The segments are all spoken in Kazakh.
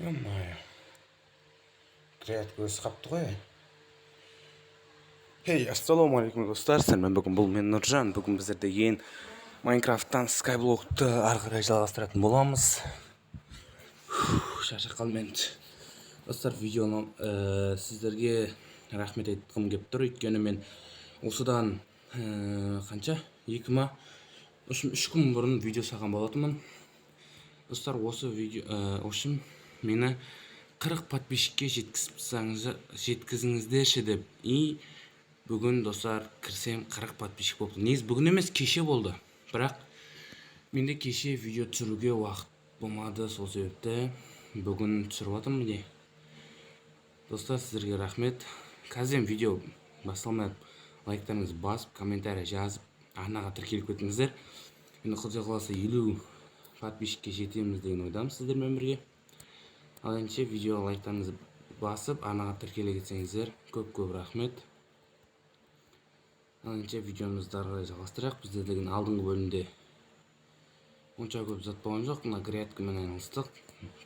Ё-моё. Креат көз қапты ғой. Хей, ассалаумағалейкум достар. Сәлем, бүгін бұл мен Нұржан. Бүгін біздерде ең Майнкрафттан Skyblock'ты ары қарай жалғастыратын боламыз. Шаршап қалдым енді. Достар, видеоны сіздерге рахмет айтқым келіп тұр. Өйткені мен осыдан қанша? 3 күн бұрын видео салған болатынмын. Достар, осы видео үшін мені 40 подписчикке жеткізіңіздерші деп. И бүгін достар кірсем 40 подписчик болды. Негізі бүгін емес, кеше болды. Бірақ менде кеше видео түсіруге уақыт болмады, сол себепті бүгін түсіріп жатырмын міне. Достар, сіздерге рахмет. Қазір видео басталмай лайктарыңызды басып, комментарий жазып, арнаға тіркеліп кетіңіздер. Енді Құдай қаласа 50 подписчикке жетеміз деген ойдамын сіздермен бірге. Ал енді видео лайктарыңызды басып, арнаға тіркеле кетсеңіздер, көп рахмет. Ал енді видеомызды ары қарай жалғастырайық. Бізде деген алдыңғы бөлімде онша көп зат болған жоқ, мына грядкамен айналыстық.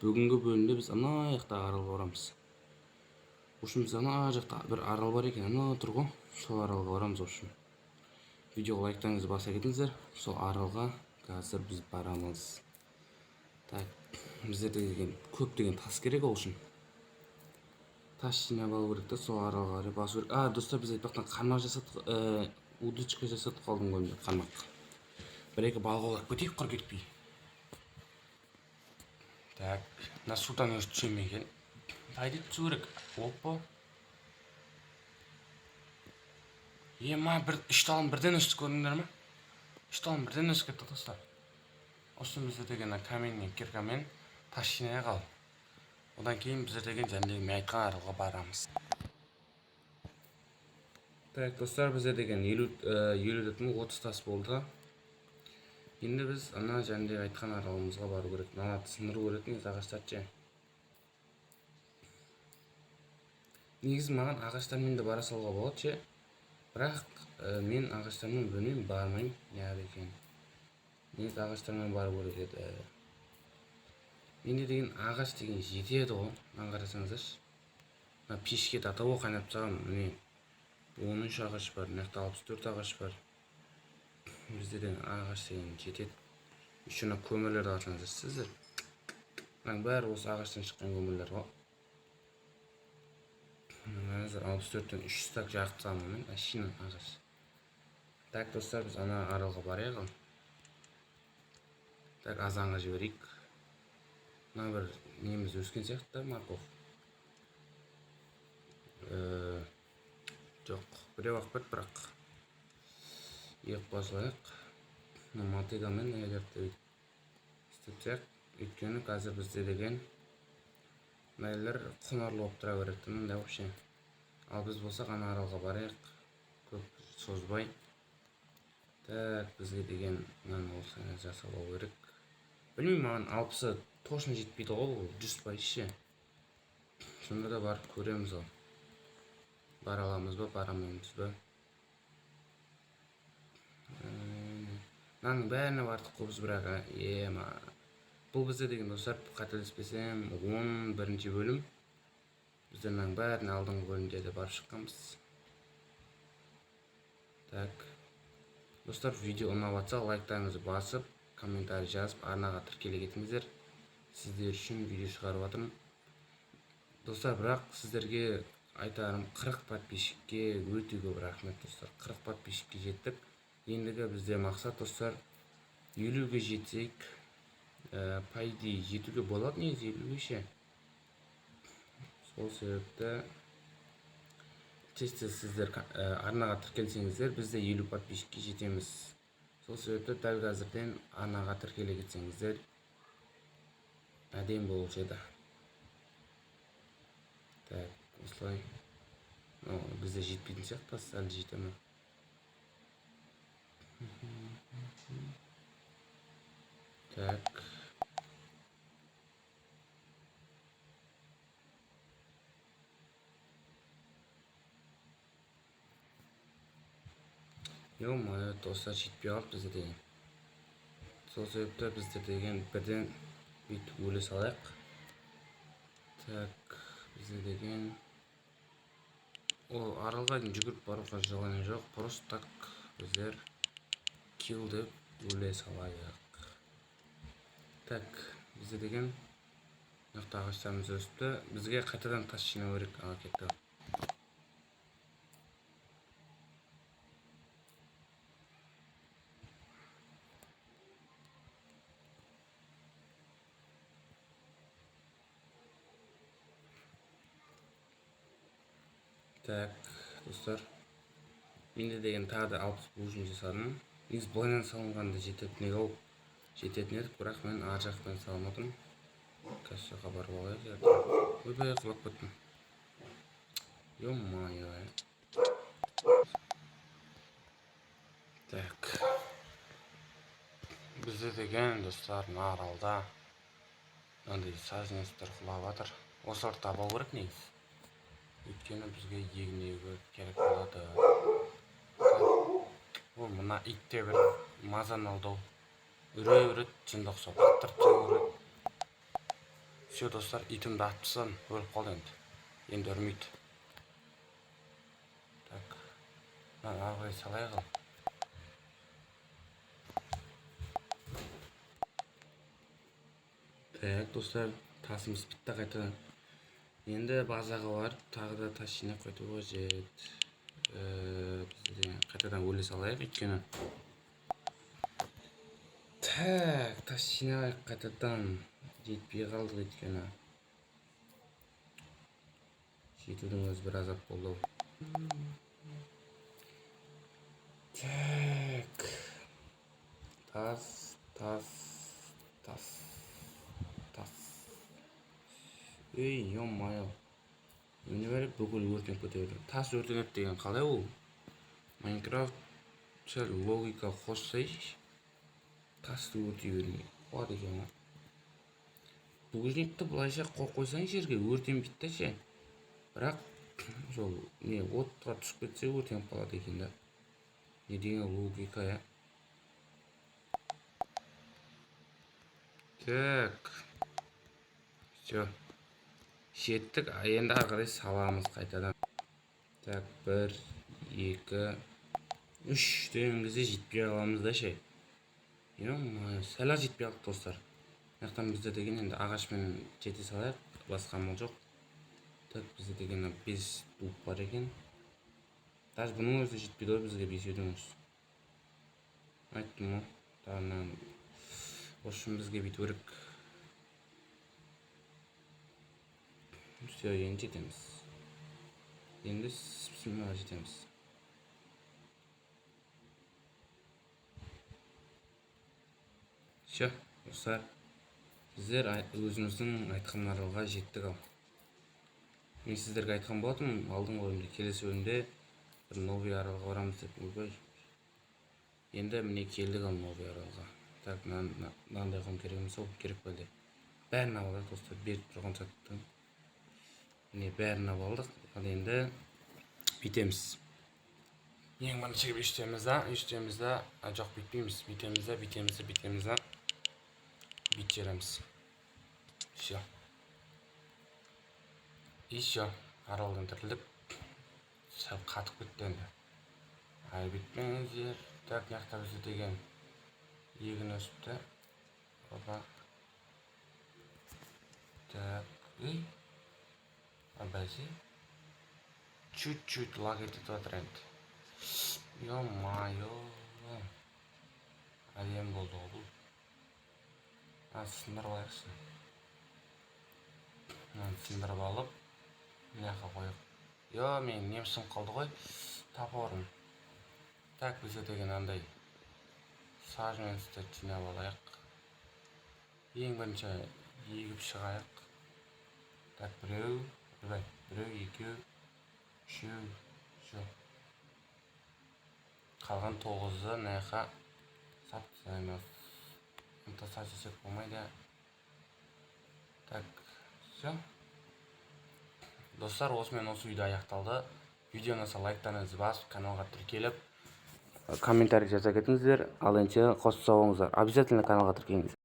Бүгінгі бөлімде біз ана жақтағы аралға барамыз. Общем, біз ана жақта бір арал бар екен, ана тұр ғой, сол аралға барамыз. Общем, видеоға лайктарыңызды баса кетіңіздер. Сол аралға қазір біз барамыз. Так, біздерде деген көптеген тас керек ол үшін. Тас жинап алу керек та, сол аралға қарай басу керек. Достар, біз айтпақтан қармақ жасадық, удочка жасадық алдыңғы бөлімде қармақ. Бір-екі балық аулап кетейік, құр кетпей. Так, мына судан өзі түсемей екен. Пайда түсу керек. Опа. Бір үш талым бірден өсіп көрдіңдер ме? Үш талым бірден өсіп кетті достар. Осы бізде деген каменный киркамен тас жинай қал. Одан кейін біздер деген жәндегі мен айтқан аралға барамыз. Так, достар, біздер деген 30 тас болды. Енді біз ана жәндегі айтқан аралымызға бару керек. Ана сындыру керек негізі ағаштарды. Негізі маған ағаштармен де бара салуға болады. Бірақ мен ағаштармен бөлмеймін, бармаймын. Неғып екен. Негізі ағаштармен бару керек еді. Менде деген ағаш деген жетеді ғой. Маған қарасаңыздаршы. Пешке татау қайнап тастаған, міне 13 ағаш бар, мына 64 ағаш бар. Бізде деген ағаш деген жетеді. Үшіні көмірлерді қарасаңыздар сіздер. Бәрі осы ағаштан шыққан көмірлер ғой. Қазір 64-тен 3 стак жақты самымен әшейін ағаш. Так, достар, біз ана аралға барайық. Так, азанға жіберейік. Мына бір неміз өскен сияқты, морков. Жоқ, біреу ақпет бірақ. Ек басылайық. Мотыгамен нәйлерді істетсек. Өйткені қазір бізде деген нәйлер құнарлы болып тұра беретін да вообще. Ал біз болсақ ана аралға барайық. Көп созбай. Так, бізге деген мынаны осыны жасалу керек. Білмеймін, маған 60-ы точно жетпейді ғой, 100%. Сонда да барып көреміз ғой. Бара аламыз ба, барамаймыз ба. Мынаның бәріне бардық қой біз, бірақ бұл бізде деген достар, қателеспесем 11-ші бөлім. Біздер мынаның бәріне алдыңғы бөлімде де барып шыққанбыз. Так, достар, видео ұнап жатса лайктарыңызды басып, комментарий жазып, арнаға тіркеле кетіңіздер. Сіздер үшін видео шығарып жатырмын. Достар, бірақ сіздерге айтарым, 40 подписчикке өте көп рахмет достар. 40 подписчикке жеттік. Ендігі бізде мақсат достар 50-ге жетсек, пайды жетуге болады негізі 50-ге. Сол себепті тез сіздер арнаға тіркелсеңіздер, бізде 50 подписчикке жетеміз. Сол себепті дәл қазірден арнаға тіркеле кетсеңіздер, әдем болушы еді. Так, осылай. Бізде жетпейтін сияқты, әлі жетемін. Так. Ё-моё, достар, жетпей қалып бізде деген. Сол себепті біздер деген бірден бүйтіп өле салайық. Так, бізде деген ол аралға дейін жүгіріп баруға желание жоқ, просто так біздер kill деп өле салайық. Так, бізде деген мынақты ағаштарымыз өсіпті. Бізге қайтадан тас жинау керек. Ага, кетті. Так, достар, менде деген тағы да 60 блужин жасадым. Негізі былайынан салынғанда жететін еді, жететін едік, бірақ мен ар жақтан салмадым. Қазір жаққа барып алайық. Ойбай, құлап кеттім. Ё-моё. Так, бізде деген достар аралда мынандай сазыныстар құлап жатыр. Осыларды табу керек негізі. Өйткені бізге егін керек болады. Ол мына итте бір мазаны алды. Үрей жынды ұқсап аттырып тастап. Все, достар, итімді атып тастадым, өліп қалды енді. Енді үрмейді. Так, мынаны ары қарай салайық ал. Так, достар, тасымыз бітті қайтадан. Енді базаға барып, тағы да тас жинап қайту қажет. Бізде қайтадан өле салайық өйткені. Так, тас жинайық қайтадан. Жетпей қалдық өйткені. Жетудің өзі бір азап болды. Так. Тас. Ей, ё-моё. Мені бәрі бүкіл өртеніп кетеді. Тас өртеніп деген қалай ол? Майнкрафт сәл логика қоссайшы. Тасты өртей бермей. Болады екен ғой. Булыжникті былайша қойсаң жерге өртенбейді да ше. Бірақ сол не отқа түсіп кетсе өртеніп қалады екен да. Не деген логика, я? Так. Все. Жеттік, енді ары қарай саламыз қайтадан. Так, 1, 2, 3 деген кезде жетпей аламыз да ше. Сәл жетпей қалдық достар. Яқтан бізде деген енді ағашпен жете салайық, басқа амал жоқ. Так, бізде деген 5 дуб бар екен. Даже бұның өзі жетпейді ғой бізге 5-дің өзі. Айттым ғой. Тағынан осы бізге бүйту керек. Все, енді жетеміз. Енді сыпсымаға жетеміз. Все, достар. Сіздер өзіміздің айтқан аралға жеттік ал. Мен сіздерге айтқан болатынмын, алдыңғы бөлімде, келесі бөлімде бір новый аралға барамыз деп. Ойбай. Енді міне келдік ал новый аралға. Так, мынандай қом керек емес, ол керек пе? Бәрін алайық достар, беріп тұрған сәттің. Міне бәрін алдық. Ал енді бүйтеміз. Ең бірінші үштеміз да, жоқ бүйтпейміз. Бүйтеміз да. Бит жереміз. Все. Еще аралдан тірілдік. Сәл қатып кетті енді. Ай, бүйтпеңіздер. Так, яқта бізде деген егін өсіпті. Опа. Так, ей. Бәсе. Чуть-чуть лаг етіп жатыр енді. Ё-моё. Әдем болды ғой бұл. Сындырып алайықшы. Сындырып алып, мынақа қойып. Мен немсім қалды ғой. Тапорым. Так, бізде деген андай сажменсті жинап алайық. Ең бірінші егіп шығайық. Так, біреу, екеу, үшеу, жоқ. Қалған 9-ды мынақа сап тастаймыз. Тастап жесек болмайды. Так, все. Достар, осымен осы видео аяқталды. Видео ұнаса лайктарыңызды басып, каналға тіркеліп, комментарий жаза кетіңіздер. Ал енді қосып салыңыздар. Обязательно каналға тіркеліңіздер.